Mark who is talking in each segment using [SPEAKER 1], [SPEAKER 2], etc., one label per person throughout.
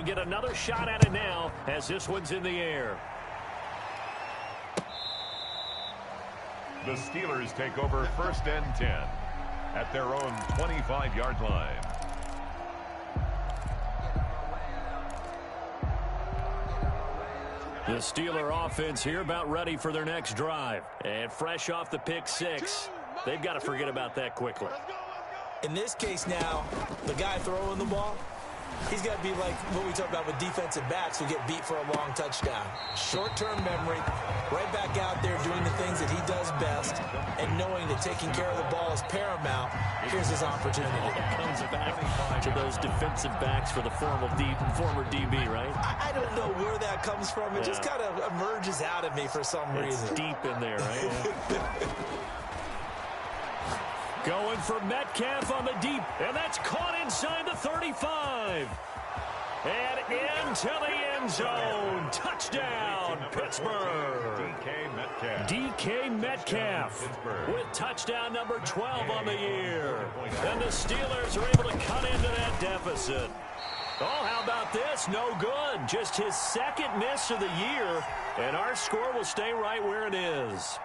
[SPEAKER 1] get another shot at it now as this one's in the air.
[SPEAKER 2] The Steelers take over 1st and 10 at their own 25-yard line.
[SPEAKER 1] The Steeler offense here about ready for their next drive. And fresh off the pick six, they've got to forget about that quickly.
[SPEAKER 3] In this case now, the guy throwing the ball, he's got to be like what we talk about with defensive backs who get beat for a long touchdown. Short-term memory, right back out there doing the things that he does best, and knowing that taking care of the ball is paramount. Here's his opportunity.
[SPEAKER 1] Comes back to those defensive backs for the former DB, right?
[SPEAKER 3] I don't know where that comes from. It just kind of emerges out of me for some reason.
[SPEAKER 1] It's deep in there, right? Going for Metcalf on the deep, and that's caught inside the 35. And into the end zone. Touchdown, Pittsburgh. DK Metcalf with touchdown number 12 on the year. And the Steelers are able to cut into that deficit. Oh, how about this? No good. Just his second miss of the year, and our score will stay right where it is.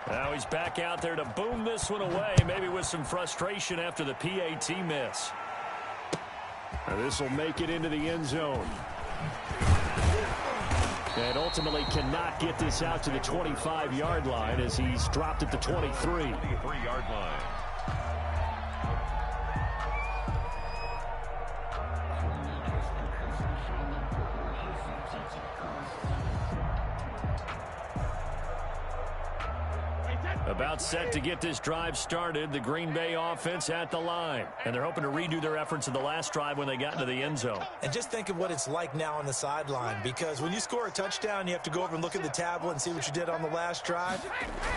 [SPEAKER 1] Now he's back out there to boom this one away, maybe with some frustration after the PAT miss. This will make it into the end zone. And ultimately cannot get this out to the 25-yard line as he's dropped at the 23.
[SPEAKER 2] 23-yard line.
[SPEAKER 1] About set to get this drive started, the Green Bay offense at the line. And they're hoping to redo their efforts in the last drive when they got into the end zone.
[SPEAKER 3] And just think of what it's like now on the sideline, because when you score a touchdown, you have to go over and look at the tablet and see what you did on the last drive.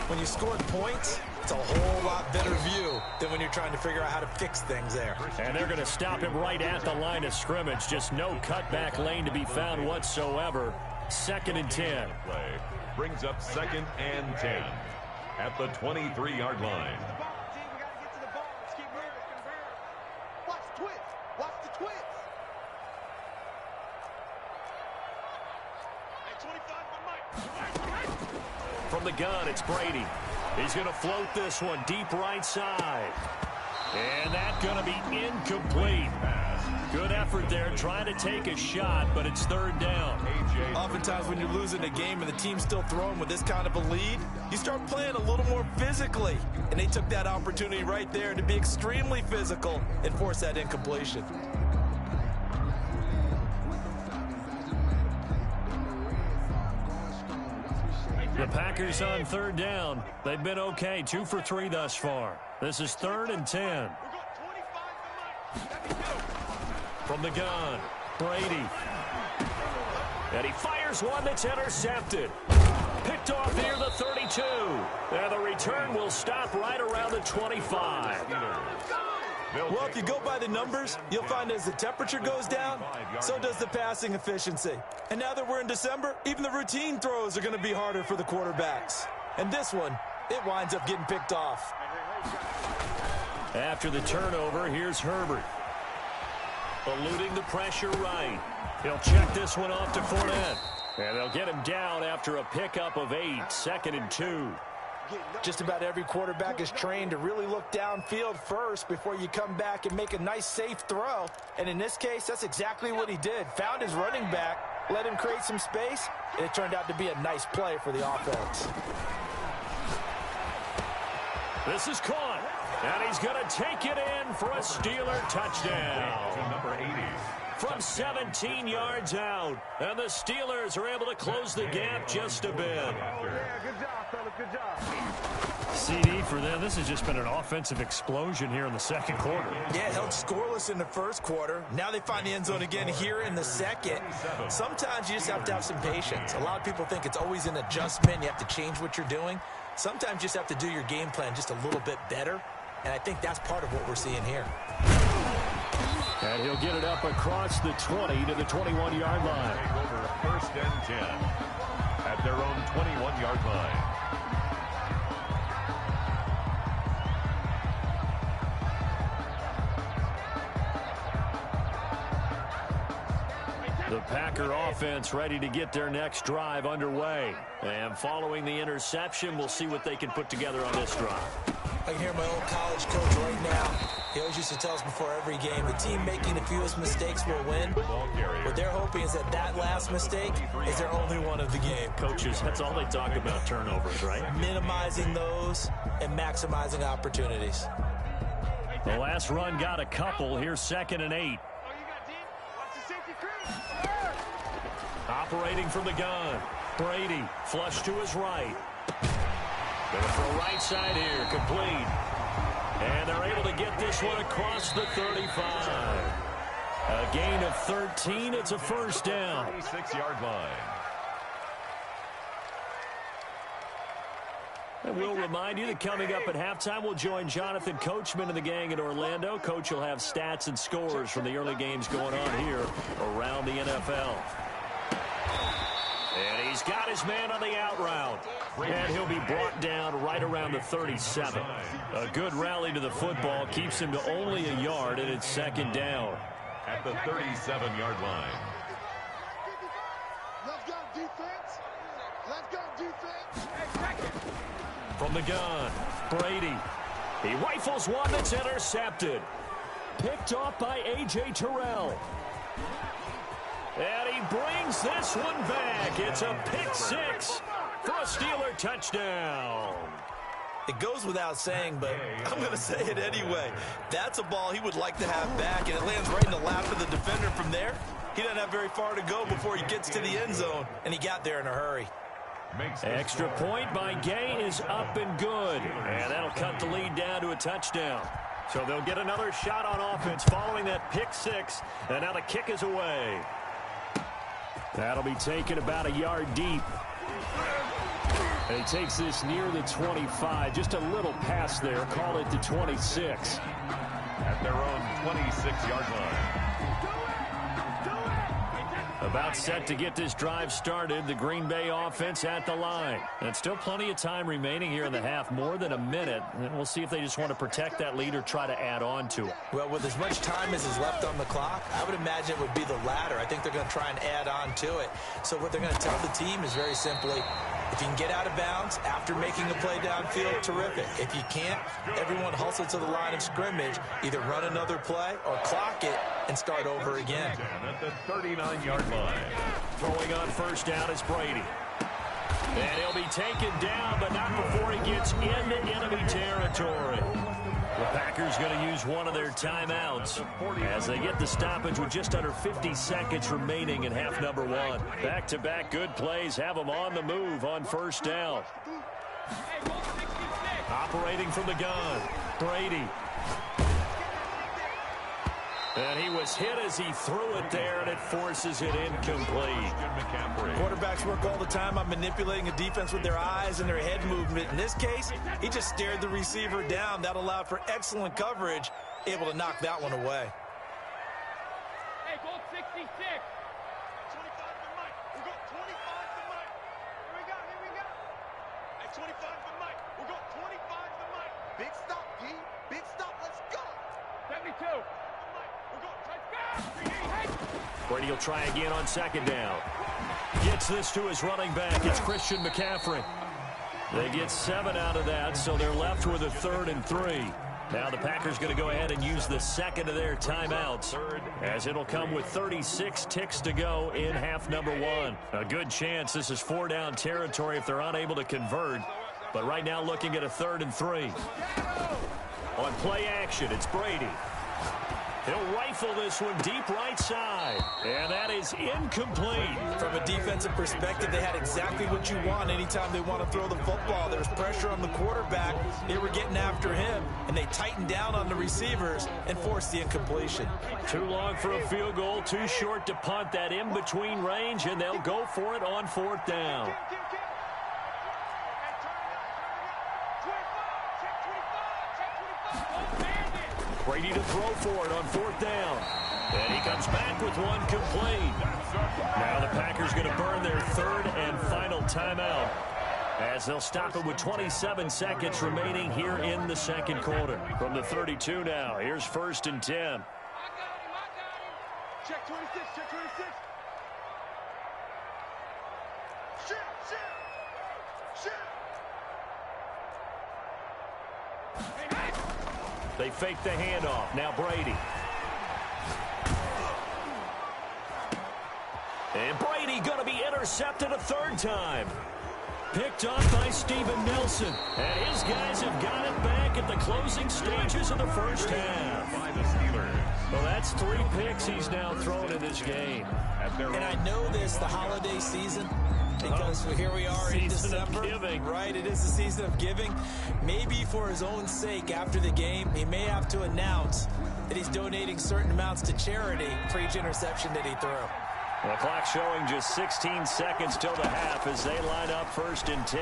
[SPEAKER 3] When you scored points, it's a whole lot better view than when you're trying to figure out how to fix things there.
[SPEAKER 1] And they're going to stop him right at the line of scrimmage. Just no cutback lane to be found whatsoever. 2nd and 10.
[SPEAKER 2] Play brings up 2nd and 10. At the 23-yard line.
[SPEAKER 1] From the gun, it's Brady. He's going to float this one deep right side. And that's going to be incomplete. Good effort there, trying to take a shot, but it's 3rd down.
[SPEAKER 3] Oftentimes when you're losing a game and the team's still throwing with this kind of a lead, you start playing a little more physically. And they took that opportunity right there to be extremely physical and force that incompletion.
[SPEAKER 1] The Packers on 3rd down. They've been okay, 2 for 3 thus far. This is 3rd and 10. From the gun, Brady. And he fires one that's intercepted. Picked off near the 32. And the return will stop right around the 25.
[SPEAKER 3] Well, if you go by the numbers, you'll find as the temperature goes down, so does the passing efficiency. And now that we're in December, even the routine throws are going to be harder for the quarterbacks. And this one, it winds up getting picked off.
[SPEAKER 1] After the turnover, here's Herbert. Eluding the pressure right. He'll check this one off to Fournette. And they'll get him down after a pickup of 8, 2nd and 2.
[SPEAKER 3] Just about every quarterback is trained to really look downfield first before you come back and make a nice, safe throw. And in this case, that's exactly what he did. Found his running back, let him create some space, and it turned out to be a nice play for the offense.
[SPEAKER 1] This is caught. And he's going to take it in for a Steeler touchdown.
[SPEAKER 2] To number 80.
[SPEAKER 1] From 17 yards out. And the Steelers are able to close the gap just a bit.
[SPEAKER 4] Yeah, good job, fellas. Good job.
[SPEAKER 1] CD for them. This has just been an offensive explosion here in the 2nd quarter.
[SPEAKER 3] Yeah, held scoreless in the 1st quarter. Now they find the end zone again here in the 2nd. Sometimes you just have to have some patience. A lot of people think it's always an adjustment. You have to change what you're doing. Sometimes you just have to do your game plan just a little bit better. And I think that's part of what we're seeing here.
[SPEAKER 1] And he'll get it up across the 20 to the 21-yard line.
[SPEAKER 2] Take over 1st and 10 at their own 21-yard line.
[SPEAKER 1] The Packer offense ready to get their next drive underway. And following the interception, we'll see what they can put together on this drive.
[SPEAKER 3] I can hear my old college coach right now. He always used to tell us before every game, the team making the fewest mistakes will win. What they're hoping is that last mistake is their only one of the game.
[SPEAKER 1] Coaches, that's all they talk about, turnovers, right?
[SPEAKER 3] Minimizing those and maximizing opportunities.
[SPEAKER 1] The last run got a couple. Here's 2nd and 8. Operating from the gun. Brady, flush to his right. Going for a right side here, complete. And they're able to get this one across the 35. A gain of 13. It's a first down.
[SPEAKER 2] 26-yard line.
[SPEAKER 1] And we'll remind you that coming up at halftime, we'll join Jonathan Coachman and the gang in Orlando. Coach will have stats and scores from the early games going on here around the NFL. And he's got his man on the out route. And he'll be brought down right around the 37. A good rally to the football keeps him to only a yard, and it's 2nd down.
[SPEAKER 2] At the 37-yard line.
[SPEAKER 4] Let's go, defense. Let's go, defense.
[SPEAKER 1] From the gun, Brady. He rifles one that's intercepted. Picked off by A.J. Terrell. And he brings this one back. It's a pick six for a Steeler touchdown.
[SPEAKER 3] It goes without saying, but I'm going to say it anyway. That's a ball he would like to have back, and it lands right in the lap of the defender from there. He doesn't have very far to go before he gets to the end zone, and he got there in a hurry.
[SPEAKER 1] Extra point by Gay is up and good. And that'll cut the lead down to a touchdown. So they'll get another shot on offense following that pick six. And now the kick is away. That'll be taken about a yard deep. And he takes this near the 25. Just a little pass there. Call it the 26.
[SPEAKER 2] At their own 26-yard line.
[SPEAKER 1] About set to get this drive started. The Green Bay offense at the line. And still plenty of time remaining here in the half. More than a minute. And we'll see if they just want to protect that lead or try to add on to it.
[SPEAKER 3] Well, with as much time as is left on the clock, I would imagine it would be the latter. I think they're going to try and add on to it. So what they're going to tell the team is very simply, if you can get out of bounds after making a play downfield, terrific. If you can't, everyone hustle to the line of scrimmage. Either run another play or clock it and start over again.
[SPEAKER 2] At the 39-yard line.
[SPEAKER 1] Throwing on first down is Brady. And he'll be taken down, but not before he gets into enemy territory. The Packers going to use one of their timeouts as they get the stoppage with just under 50 seconds remaining in half number one. Back-to-back good plays have them on the move on first down. Operating from the gun, Brady. And he was hit as he threw it there, and it forces it incomplete.
[SPEAKER 3] Quarterbacks work all the time on manipulating a defense with their eyes and their head movement. In this case, he just stared the receiver down. That allowed for excellent coverage, able to knock that one away.
[SPEAKER 4] Hey, goal 66. 25 to Mike. We got 25 to Mike. Here we go. Hey, 25 to Mike. We got 25 to Mike. Big stop, G. Big stop. Let's go. 72.
[SPEAKER 1] Brady will try again on second down. Gets this to his running back. It's Christian McCaffrey. They get 7 out of that, so they're left with a 3rd and 3. Now the Packers going to go ahead and use the second of their timeouts, as it'll come with 36 ticks to go in half number one. A good chance this is 4-down territory if they're unable to convert. But right now looking at a 3rd and 3. On play action, it's Brady. He'll rifle this one deep right side. And that is incomplete.
[SPEAKER 3] From a defensive perspective, they had exactly what you want anytime they want to throw the football. There's pressure on the quarterback. They were getting after him, and they tightened down on the receivers and forced the incompletion.
[SPEAKER 1] Too long for a field goal, too short to punt that in-between range, and they'll go for it on 4th down. Brady to throw for it on 4th down. And he comes back with one complete. Now the Packers going to burn their 3rd and final timeout, as they'll stop it with 27 seconds remaining here in the second quarter. From the 32 now, here's 1st and 10.
[SPEAKER 4] Check 26, check 26.
[SPEAKER 1] They fake the handoff. Now Brady. And Brady going to be intercepted a third time. Picked off by Steven Nelson. And his guys have got it back at the closing stages of the first half.
[SPEAKER 2] By the Steelers.
[SPEAKER 1] Well, that's 3 picks he's now thrown in this game.
[SPEAKER 3] And I know this, the holiday season, because here we are in December. Right, it is the season of giving. Maybe for his own sake, after the game, he may have to announce that he's donating certain amounts to charity for each interception that he threw.
[SPEAKER 1] The clock showing just 16 seconds till the half as they line up 1st and 10.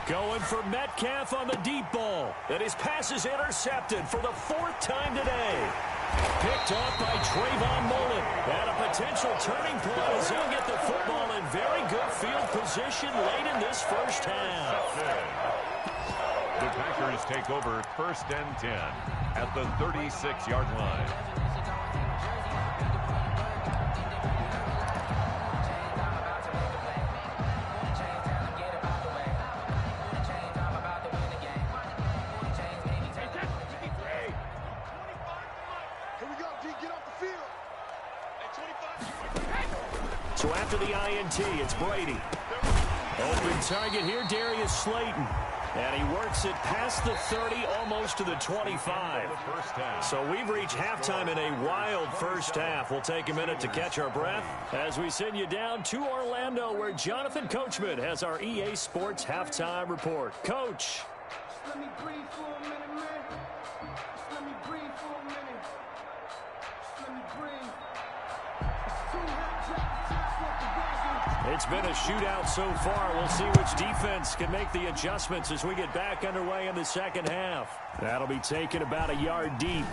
[SPEAKER 1] Going for Metcalf on the deep ball. And his pass is intercepted for the 4th time today. Picked off by Trayvon Mullen. And a potential turning point as he'll get the football in very good field position late in this first half.
[SPEAKER 2] The Packers take over 1st and 10 at the 36-yard line.
[SPEAKER 1] So after the INT, it's Brady. Open target here, Darius Slayton. And he works it past the 30, almost to the 25. So we've reached halftime in a wild first half. We'll take a minute to catch our breath as we send you down to Orlando, where Jonathan Coachman has our EA Sports halftime report. Coach.
[SPEAKER 5] Let me breathe for a minute, man. Just let me breathe for a minute. Just let me breathe.
[SPEAKER 1] It's been a shootout so far. We'll see which defense can make the adjustments as we get back underway in the second half. That'll be taken about a yard deep.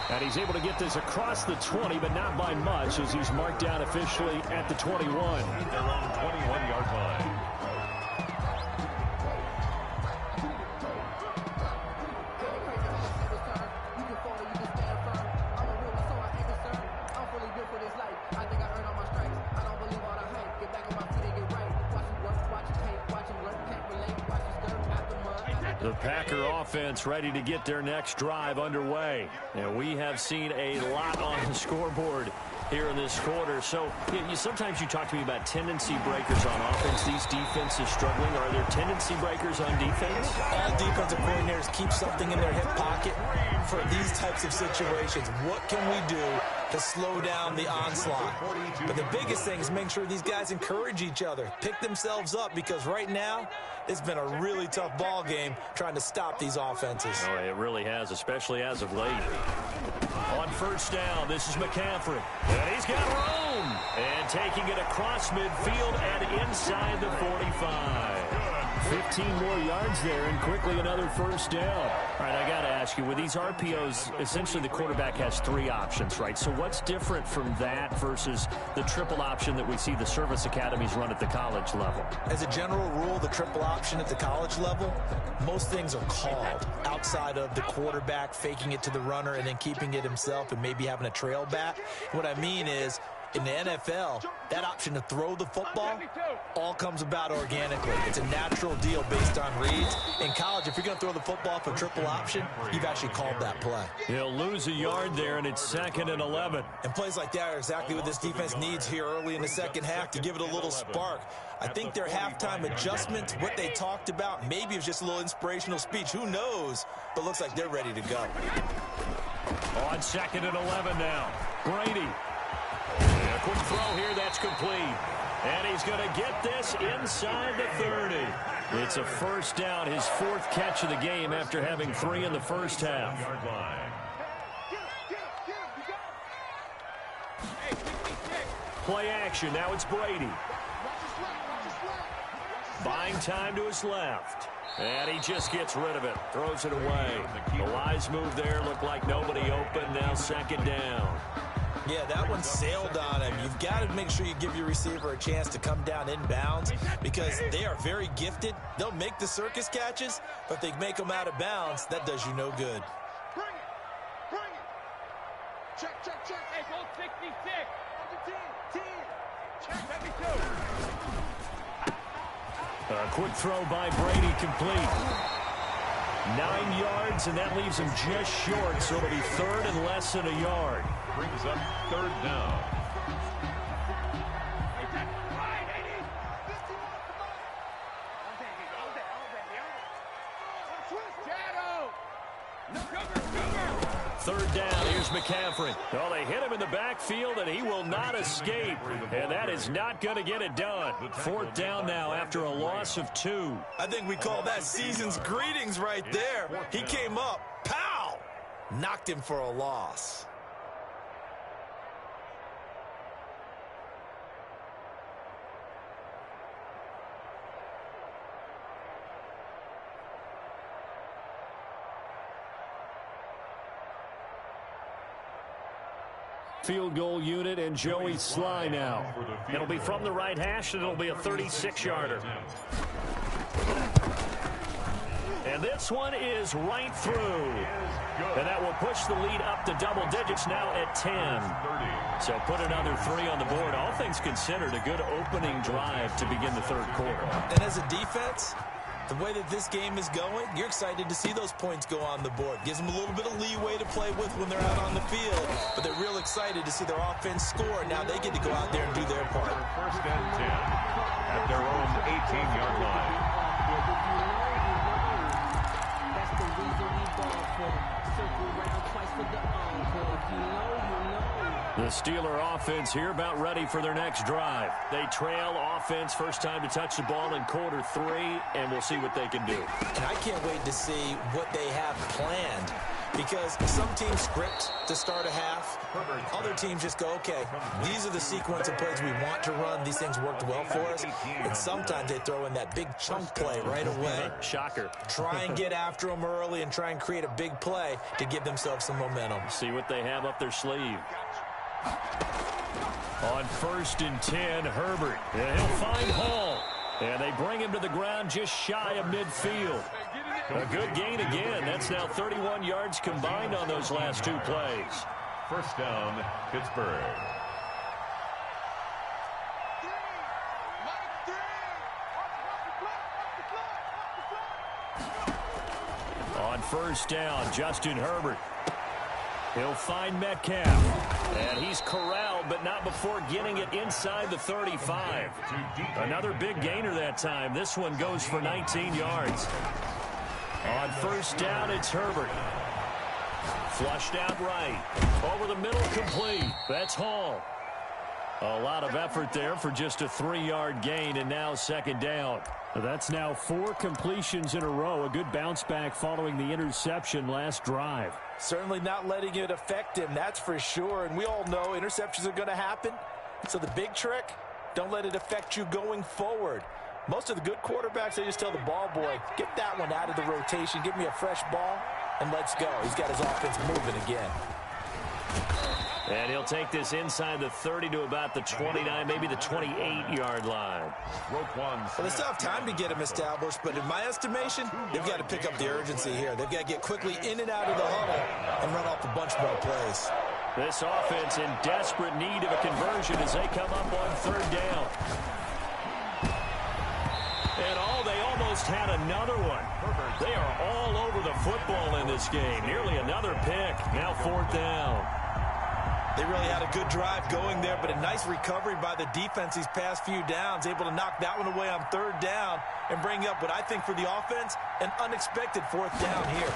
[SPEAKER 1] And he's able to get this across the 20, but not by much, as he's marked down officially at the 21.
[SPEAKER 2] Their own 21-yard line.
[SPEAKER 1] The Packer offense ready to get their next drive underway. And we have seen a lot on the scoreboard here in this quarter. So sometimes you talk to me about tendency breakers on offense. These defenses struggling. Are there tendency breakers on defense?
[SPEAKER 3] All defensive coordinators keep something in their hip pocket for these types of situations. What can we do to slow down the onslaught? But the biggest thing is making sure these guys encourage each other, pick themselves up, because right now it's been a really tough ball game trying to stop these offenses.
[SPEAKER 1] Oh, it really has, especially as of late. On first down, this is McCaffrey. And he's got room. And taking it across midfield and inside the 45. 15 more yards there, and quickly another first down. All right, I got to ask you, with these RPOs, essentially the quarterback has 3 options, right? So what's different from that versus the triple option that we see the service academies run at the college level?
[SPEAKER 3] As a general rule, the triple option at the college level, most things are called outside of the quarterback faking it to the runner and then keeping it himself and maybe having a trail back. What I mean is, in the NFL, that option to throw the football all comes about organically. It's a natural deal based on reads. In college, if you're going to throw the football for triple option, you've actually called that play.
[SPEAKER 1] He'll lose a yard there, and it's 2nd and 11.
[SPEAKER 3] And plays like that are exactly what this defense needs here early in the second half to give it a little spark. I think their halftime adjustment, what they talked about, maybe it was just a little inspirational speech. Who knows? But looks like they're ready to go.
[SPEAKER 1] On 2nd and 11 now. Brady. A quick throw here, that's complete. And he's going to get this inside the 30. It's a first down, his 4th catch of the game after having 3 in the first half. Play action, now it's Brady. Buying time to his left. And he just gets rid of it, throws it away. The wise move there, looked like nobody open, now 2nd down.
[SPEAKER 3] Yeah, that one sailed on him. You've got to make sure you give your receiver a chance to come down inbounds because they are very gifted. They'll make the circus catches, but if they make them out of bounds, that does you no good.
[SPEAKER 4] Bring it. Bring it. Check, check, check. Hey, go 66. 10, 10.
[SPEAKER 1] A quick throw by Brady, complete. 9 yards, and that leaves him just short, so it'll be third and less than a yard.
[SPEAKER 2] Brings up third down.
[SPEAKER 1] Third down, here's McCaffrey. Well, they hit him in the backfield, and he will not escape. And that is not going to get it done. Fourth down now after a loss of 2.
[SPEAKER 3] I think we call that season's greetings right there. He came up, pow! Knocked him for a loss.
[SPEAKER 1] Field goal unit and Joey Sly now. It'll be from the right hash, and it'll be a 36-yarder. And this one is right through. And that will push the lead up to double digits now at 10. So put another 3 on the board. All things considered, a good opening drive to begin the third quarter.
[SPEAKER 3] And as a defense, the way that this game is going, you're excited to see those points go on the board. Gives them a little bit of leeway to play with when they're out on the field. But they're real excited to see their offense score. Now they get to go out there and do their part.
[SPEAKER 2] First and 10 at their own 18-yard line.
[SPEAKER 5] That's the reason we ball for. Circle round twice for the encore. If you know, you know.
[SPEAKER 1] The Steeler offense here about ready for their next drive. They trail offense, first time to touch the ball in quarter 3, and we'll see what they can do.
[SPEAKER 3] And I can't wait to see what they have planned, because some teams script to start a half. Other teams just go, okay, these are the sequence of plays we want to run. These things worked well for us. And sometimes they throw in that big chunk play right away.
[SPEAKER 1] Shocker.
[SPEAKER 3] Try and get after them early and try and create a big play to give themselves some momentum.
[SPEAKER 1] See what they have up their sleeve. On first and 10, Herbert. And he'll find Hall. And they bring him to the ground just shy of midfield. A good gain again. That's now 31 yards combined on those last 2 plays.
[SPEAKER 2] First down, Pittsburgh.
[SPEAKER 1] On first down, Justin Herbert. He'll find Metcalf. And he's corralled, but not before getting it inside the 35. Another big gainer that time. This one goes for 19 yards. On first down, it's Herbert. Flushed out right. Over the middle, complete. That's Hall. A lot of effort there for just a 3-yard gain, and now second down. That's now 4 completions in a row. A good bounce back following the interception last drive.
[SPEAKER 3] Certainly not letting it affect him, that's for sure. And we all know interceptions are going to happen. So the big trick, don't let it affect you going forward. Most of the good quarterbacks, they just tell the ball boy, get that one out of the rotation, give me a fresh ball, and let's go. He's got his offense moving again.
[SPEAKER 1] And he'll take this inside the 30 to about the 29, maybe the 28-yard line.
[SPEAKER 3] Well, they still have time to get him established, but in my estimation, they've got to pick up the urgency here. They've got to get quickly in and out of the huddle and run off a bunch more plays.
[SPEAKER 1] This offense in desperate need of a conversion as they come up on third down. And they almost had another one. They are all over the football in this game. Nearly another pick. Now fourth down.
[SPEAKER 3] They really had a good drive going there, but a nice recovery by the defense these past few downs, able to knock that one away on third down and bring up what I think for the offense, an unexpected fourth down here.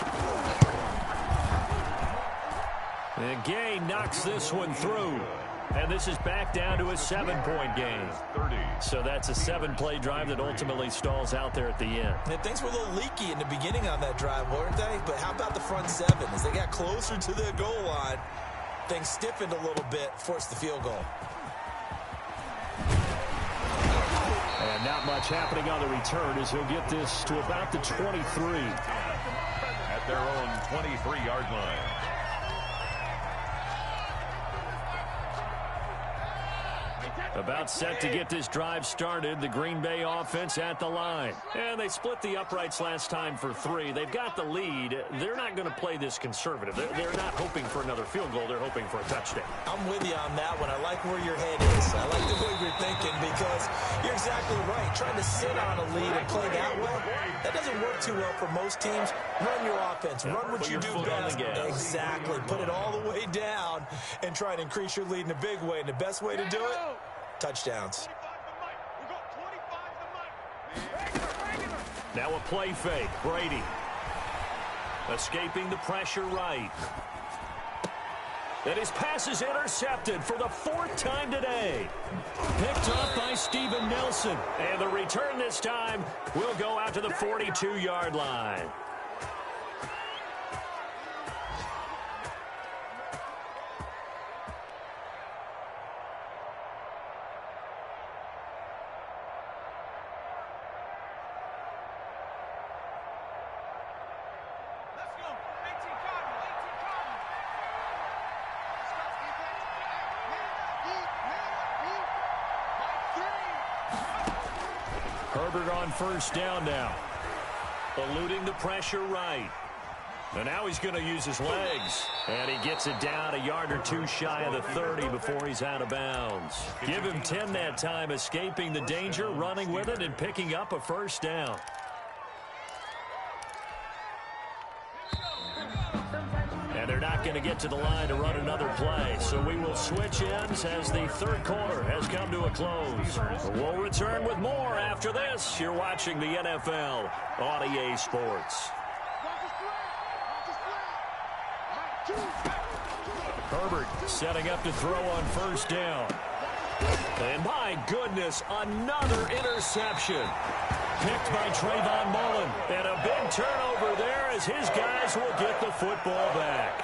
[SPEAKER 1] And Gay knocks this one through. And this is back down to a 7-point game. So that's a 7-play drive that ultimately stalls out there at the end.
[SPEAKER 3] And things were a little leaky in the beginning on that drive, weren't they? But how about the front 7? As they got closer to the goal line, things stiffened a little bit, forced the field goal.
[SPEAKER 1] And not much happening on the return as he'll get this to about the 23.
[SPEAKER 2] At their own 23-yard line.
[SPEAKER 1] About set to get this drive started, the Green Bay offense at the line. And they split the uprights last time for 3. They've got the lead. They're not going to play this conservative. They're not hoping for another field goal. They're hoping for a touchdown.
[SPEAKER 3] I'm with you on that one. I like where your head is. I like the way you're thinking because you're exactly right. Trying to sit on a lead and play that way, that doesn't work too well for most teams. Run your offense. Run what you do best. Exactly. Put it all the way down and try to increase your lead in a big way. And the best way to do it, touchdowns.
[SPEAKER 1] Now a play fake. Brady escaping the pressure right. And his pass is intercepted for the 4th time today. Picked up by Steven Nelson. And the return this time will go out to the 42-yard line. Herbert on first down now. Eluding the pressure right. And now he's going to use his legs. And he gets it down a yard or 2 shy of the 30 before he's out of bounds. Give him 10 that time, escaping the danger, running with it, and picking up a first down. And they're not going to get to the line to run another play. So we will switch ends as the 3rd quarter has come to a close. We'll return with more after this. You're watching the NFL on EA Sports. Herbert setting up to throw on first down. And my goodness, another interception. Picked by Trayvon Mullen. And a big turnover there as his guys will get the football back.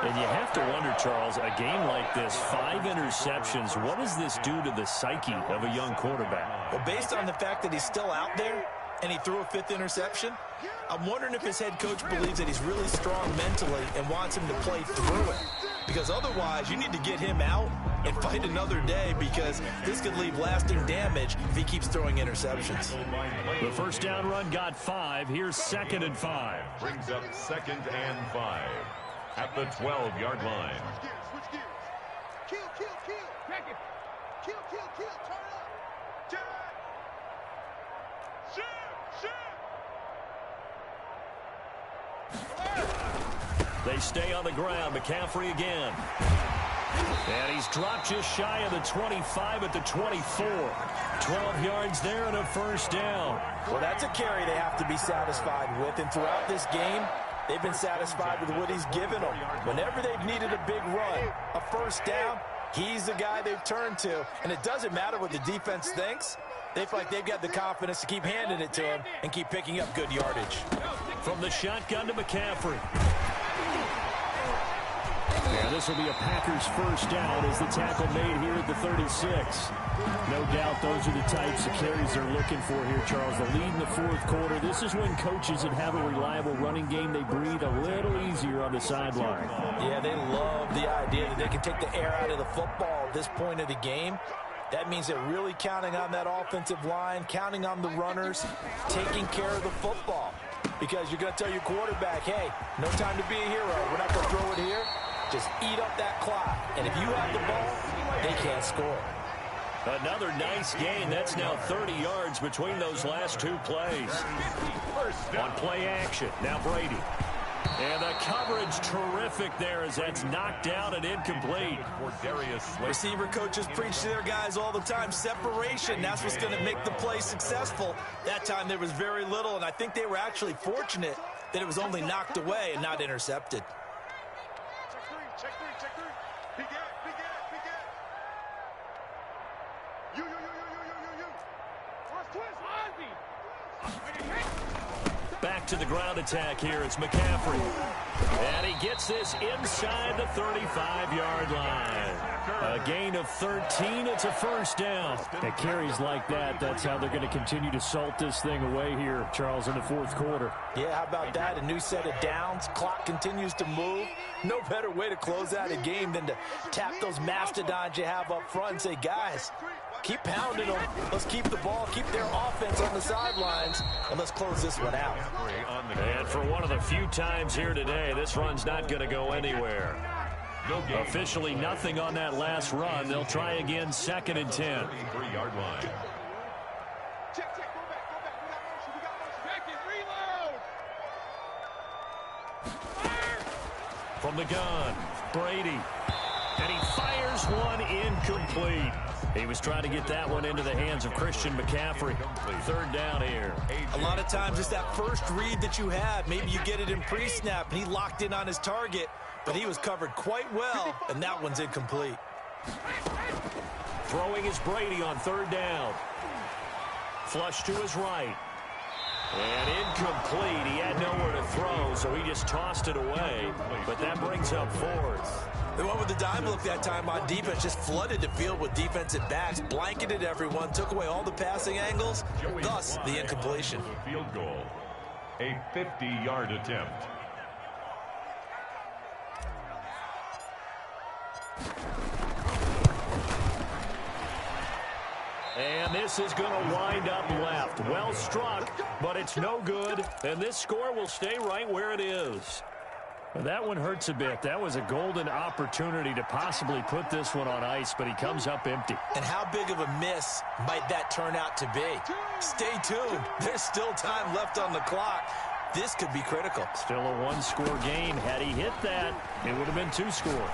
[SPEAKER 1] And you have to wonder, Charles, a game like this, 5 interceptions, what does this do to the psyche of a young quarterback?
[SPEAKER 3] Well, based on the fact that he's still out there and he threw a 5th interception, I'm wondering if his head coach believes that he's really strong mentally and wants him to play through it. Because otherwise, you need to get him out and fight another day because this could leave lasting damage if he keeps throwing interceptions.
[SPEAKER 1] The first down run got 5. Here's 2nd and 5.
[SPEAKER 2] Brings up 2nd and 5 at the 12-yard line.
[SPEAKER 4] Switch gears. Kill. Crack it. Kill. Turn up. Turn. Shoot.
[SPEAKER 1] They stay on the ground. McCaffrey again. And he's dropped just shy of the 25 at the 24. 12 yards there and a first down.
[SPEAKER 3] Well, that's a carry they have to be satisfied with. And throughout this game, they've been satisfied with what he's given them. Whenever they've needed a big run, a first down, he's the guy they've turned to. And it doesn't matter what the defense thinks. They feel like they've got the confidence to keep handing it to him and keep picking up good yardage.
[SPEAKER 1] From the shotgun to McCaffrey. And this will be a Packers first down as the tackle made here at the 36. No doubt those are the types of carries they're looking for here, Charles. The lead in the 4th quarter. This is when coaches that have a reliable running game, they breathe a little easier on the sideline.
[SPEAKER 3] Yeah, they love the idea that they can take the air out of the football at this point of the game. That means they're really counting on that offensive line, counting on the runners, taking care of the football. Because you're going to tell your quarterback, hey, no time to be a hero. We're not going to throw it here. Just eat up that clock. And if you have the ball, they can't score.
[SPEAKER 1] Another nice gain. That's now 30 yards between those last 2 plays. On play action, now Brady. And the coverage terrific there as that's knocked down and incomplete.
[SPEAKER 3] Receiver coaches preach to their guys all the time. Separation, that's what's going to make the play successful. That time there was very little, and I think they were actually fortunate that it was only knocked away and not intercepted.
[SPEAKER 4] Check three. Big Ed. You. Let's twist, Ozzy.
[SPEAKER 1] Back to the ground attack here. It's McCaffrey. And he gets this inside the 35-yard line. A gain of 13. It's a first down.
[SPEAKER 6] At carries like that, that's how they're going to continue to salt this thing away here, Charles, in the fourth quarter.
[SPEAKER 3] Yeah, how about that? A new set of downs. Clock continues to move. No better way to close out a game than to tap those mastodons you have up front and say, guys, keep pounding them. Let's keep the ball, keep their offense on the sidelines, and let's close this one out.
[SPEAKER 1] And for one of the few times here today, this run's not going to go anywhere. Officially nothing on that last run. They'll try again, 2nd and 10.
[SPEAKER 2] 3-yard line.
[SPEAKER 4] Check, go back. We got motion. Check it, reload.
[SPEAKER 1] From the gun, Brady. And he fires one incomplete. He was trying to get that one into the hands of Christian McCaffrey. 3rd down here.
[SPEAKER 3] A lot of times it's that first read that you have. Maybe you get it in pre-snap, and he locked in on his target, but he was covered quite well, and that one's incomplete.
[SPEAKER 1] Throwing is Brady on 3rd down. Flush to his right. And incomplete. He had nowhere to throw, so he just tossed it away. But that brings up 4th.
[SPEAKER 3] They went with the dime look that time on defense, just flooded the field with defensive backs, blanketed everyone, took away all the passing angles, thus the incompletion.
[SPEAKER 2] Field goal. A 50-yard attempt.
[SPEAKER 1] And this is going to wind up left. Well struck, but it's no good. And this score will stay right where it is. Well, that one hurts a bit. That was a golden opportunity to possibly put this one on ice, but he comes up empty.
[SPEAKER 3] And how big of a miss might that turn out to be? Stay tuned. There's still time left on the clock. This could be critical.
[SPEAKER 1] Still a one-score game. Had he hit that, it would have been 2 scores.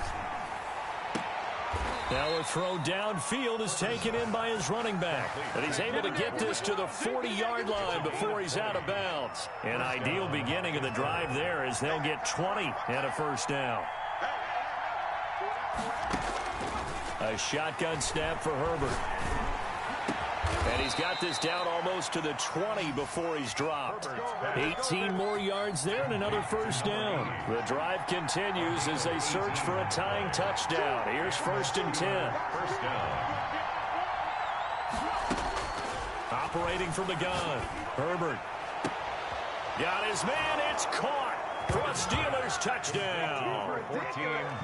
[SPEAKER 1] Now a throw downfield is taken in by his running back. And he's able to get this to the 40-yard line before he's out of bounds. An ideal beginning of the drive there as they'll get 20 and a first down. A shotgun snap for Herbert. And he's got this down almost to the 20 before he's dropped. 18 more yards there and another first down. The drive continues as they search for a tying touchdown. Here's 1st and 10.
[SPEAKER 2] First down.
[SPEAKER 1] Operating from the gun. Herbert. Got his man. It's caught for a Steelers touchdown.
[SPEAKER 2] 14.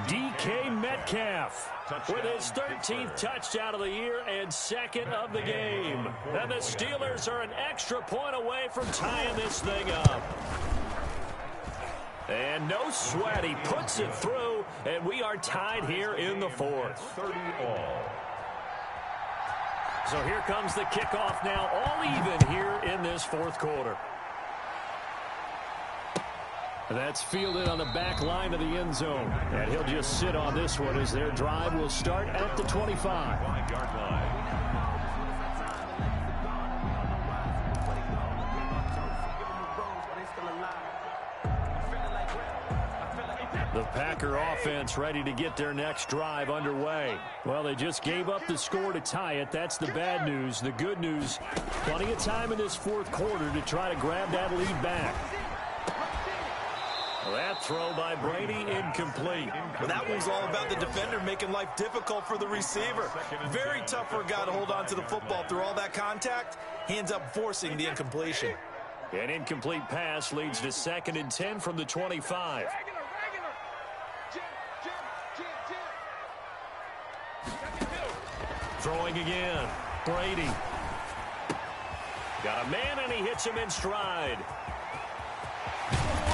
[SPEAKER 1] DK Metcalf with his 13th touchdown of the year and 2nd of the game. And the Steelers are an extra point away from tying this thing up. And no sweat. He puts it through, and we are tied here in the 4th.
[SPEAKER 2] 30 all.
[SPEAKER 1] So here comes the kickoff now, all even here in this 4th quarter. That's fielded on the back line of the end zone. And he'll just sit on this one as their drive will start at the 25.
[SPEAKER 2] 5-yard line.
[SPEAKER 1] The Packer offense ready to get their next drive underway. Well, they just gave up the score to tie it. That's the bad news. The good news, plenty of time in this 4th quarter to try to grab that lead back. That throw by Brady incomplete.
[SPEAKER 3] Well, that one's all about the defender making life difficult for the receiver. Very tough for a guy to hold on to the football through all that contact. He ends up forcing the incompletion.
[SPEAKER 1] An incomplete pass leads to 2nd and 10 from the 25. Throwing again. Brady. Got a man and he hits him in stride.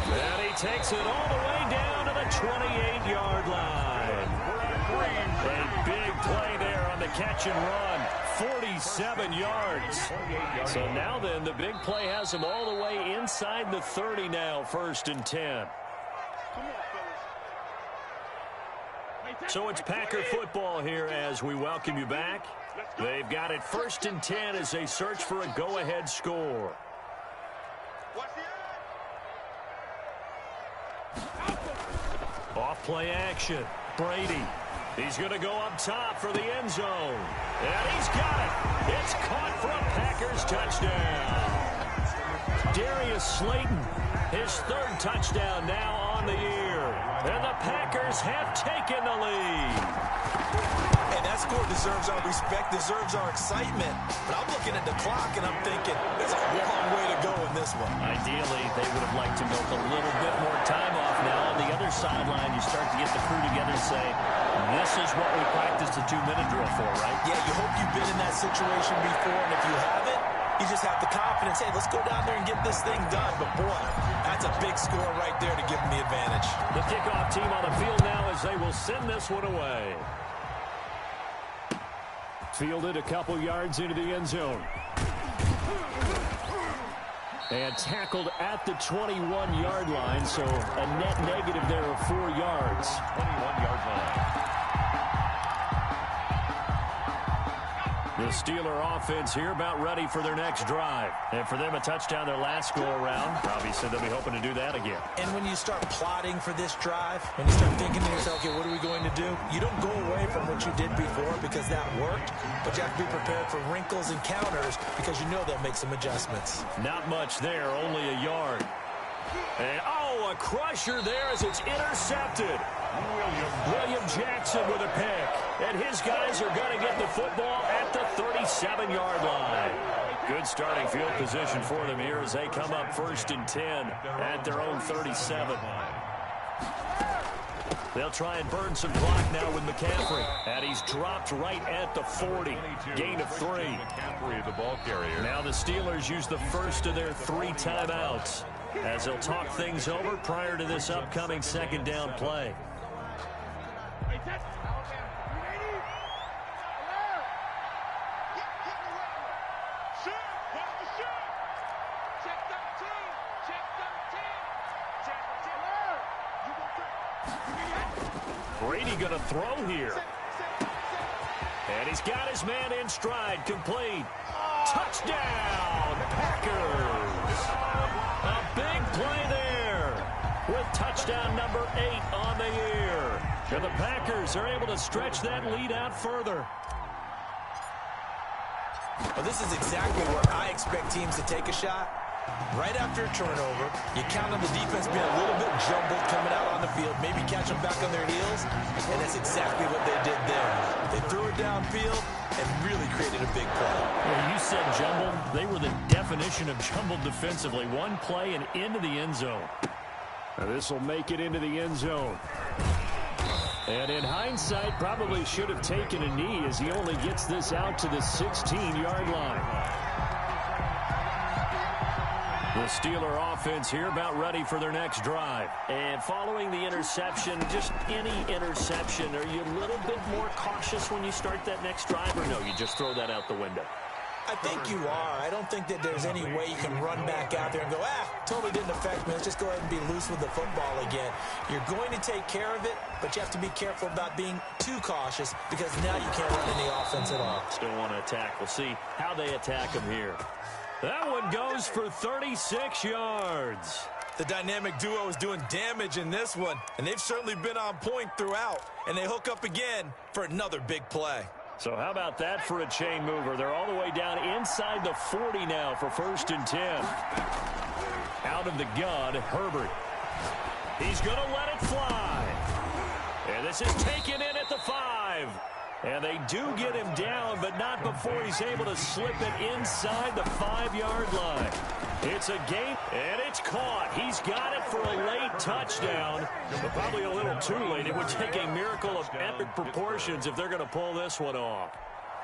[SPEAKER 1] And he takes it all the way down to the 28-yard line. A big play there on the catch and run. 47 yards. So now then, the big play has him all the way inside the 30 now, 1st and 10. So it's Packer football here as we welcome you back. They've got it 1st and 10 as they search for a go-ahead score. Off play action. Brady. He's going to go up top for the end zone. And he's got it. It's caught for a Packers touchdown. Darius Slayton, his 3rd touchdown now on the year. And the Packers have taken the lead.
[SPEAKER 3] And score deserves our respect, deserves our excitement. But I'm looking at the clock, and I'm thinking, there's a long way to go in this one.
[SPEAKER 6] Ideally, they would have liked to milk a little bit more time off now. On the other sideline, you start to get the crew together and say, this is what we practiced a 2-minute drill for, right?
[SPEAKER 3] Yeah, you hope you've been in that situation before, and if you haven't, you just have the confidence, hey, let's go down there and get this thing done. But, boy, that's a big score right there to give them the advantage.
[SPEAKER 1] The kickoff team on the field now as they will send this one away. Fielded a couple yards into the end zone. And tackled at the 21-yard line, so a net negative there of 4 yards.
[SPEAKER 2] 21-yard line.
[SPEAKER 1] The Steeler offense here about ready for their next drive. And for them, a touchdown their last go-around. Robbie said they'll be hoping to do that again.
[SPEAKER 3] And when you start plotting for this drive, when you start thinking to yourself, okay, what are we going to do? You don't go away from what you did before because that worked, but you have to be prepared for wrinkles and counters because you know they'll make some adjustments.
[SPEAKER 1] Not much there, only a yard. And, oh, a crusher there as it's intercepted. William Jackson with a pick. And his guys are going to get the football at the 37-yard line. Good starting field position for them here as they come up 1st and 10 at their own 37. They'll try and burn some clock now with McCaffrey. And he's dropped right at the 40. Gain of 3.
[SPEAKER 2] McCaffrey, the ball carrier.
[SPEAKER 1] Now the Steelers use the first of their 3 timeouts as they'll talk things over prior to this upcoming 2nd down play. Brady going to throw here. And he's got his man in stride, complete. Touchdown, Packers. A big play there with touchdown number 8 on the year. And the Packers are able to stretch that lead out further.
[SPEAKER 3] Well, this is exactly where I expect teams to take a shot. Right after a turnover, you count on the defense being a little bit jumbled coming out on the field, maybe catch them back on their heels, and that's exactly what they did there. They threw it downfield and really created a big play.
[SPEAKER 1] Well, you said jumbled. They were the definition of jumbled defensively. One play and into the end zone. Now this will make it into the end zone. And in hindsight, probably should have taken a knee as he only gets this out to the 16-yard line. The Steeler offense here about ready for their next drive. And following the interception, just any interception, are you a little bit more cautious when you start that next drive, or no, you just throw that out the window?
[SPEAKER 3] I think you are. I don't think that there's any way you can run back out there and go, totally didn't affect me. Let's just go ahead and be loose with the football again. You're going to take care of it, but you have to be careful about being too cautious because now you can't run any offense at all.
[SPEAKER 1] Still want to attack. We'll see how they attack him here. That one goes for 36 yards.
[SPEAKER 3] The dynamic duo is doing damage in this one, and they've certainly been on point throughout, and they hook up again for another big play.
[SPEAKER 1] So how about that for a chain mover? They're all the way down inside the 40 now for 1st and 10. Out of the gun, Herbert. He's going to let it fly. And this is taken in at the 5. And they do get him down, but not before he's able to slip it inside the 5-yard line. It's a gain, and it's caught. He's got it for a late touchdown, but probably a little too late. It would take a miracle of epic proportions if they're going to pull this one off.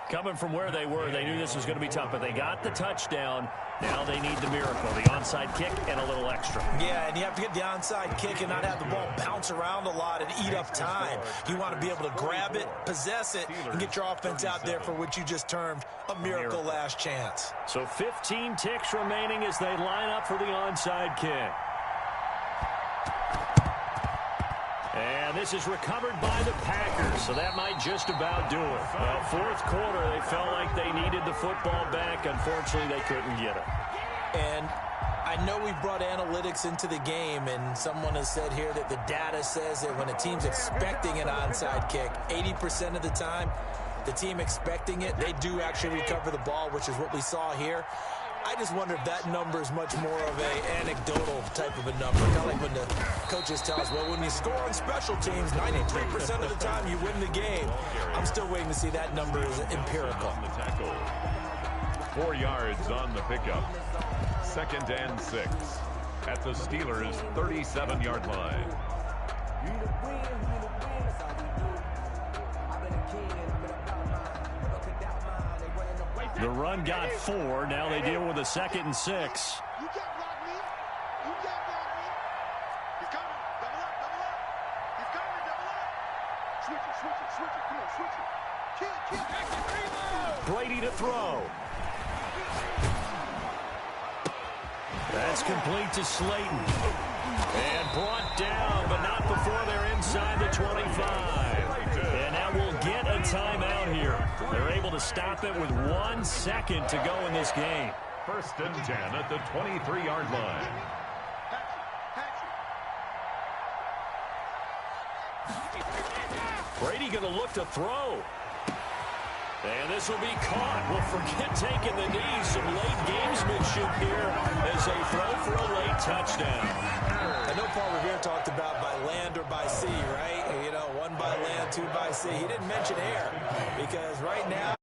[SPEAKER 1] Coming from where they were, they knew this was going to be tough, but they got the touchdown. Now they need the miracle, the onside kick and a little extra.
[SPEAKER 3] Yeah, and you have to get the onside kick and not have the ball bounce around a lot and eat up time. You want to be able to grab it, possess it, and get your offense out there for what you just termed a miracle last chance.
[SPEAKER 1] So 15 ticks remaining as they line up for the onside kick. And this is recovered by the Packers, so that might just about do it. Well, 4th quarter, they felt like they needed the football back. Unfortunately, they couldn't get it.
[SPEAKER 3] And I know we brought analytics into the game, and someone has said here that the data says that when a team's expecting an onside kick, 80% of the time, the team expecting it, they do actually recover the ball, which is what we saw here. I just wonder if that number is much more of an anecdotal type of a number. Kind of like when the coaches tell us, well, when you score on special teams, 93% of the time you win the game. I'm still waiting to see that number is empirical.
[SPEAKER 2] On the tackle. 4 yards on the pickup. 2nd and 6 at the Steelers' 37-yard line.
[SPEAKER 1] The run got 4. Now they deal with a 2nd and 6.
[SPEAKER 4] You can't block me. You can't block me. He's coming. Double up, double up. He's coming, double up. Switch it, switch it, switch it. Come on, switch it. Kick.
[SPEAKER 1] Brady to throw. That's complete to Slayton. And brought down, but not before they're inside the 25. And now we'll get a timeout here. They're able to stop it with 1 second to go in this game.
[SPEAKER 2] 1st and 10 at the 23-yard line.
[SPEAKER 1] Brady going to look to throw. And this will be caught. Well, forget taking the knee. Some late gamesmanship here as they throw for a late touchdown.
[SPEAKER 3] I know Paul Revere talked about by land or by sea, right? You know, 1 by land, 2 by sea. He didn't mention air because right now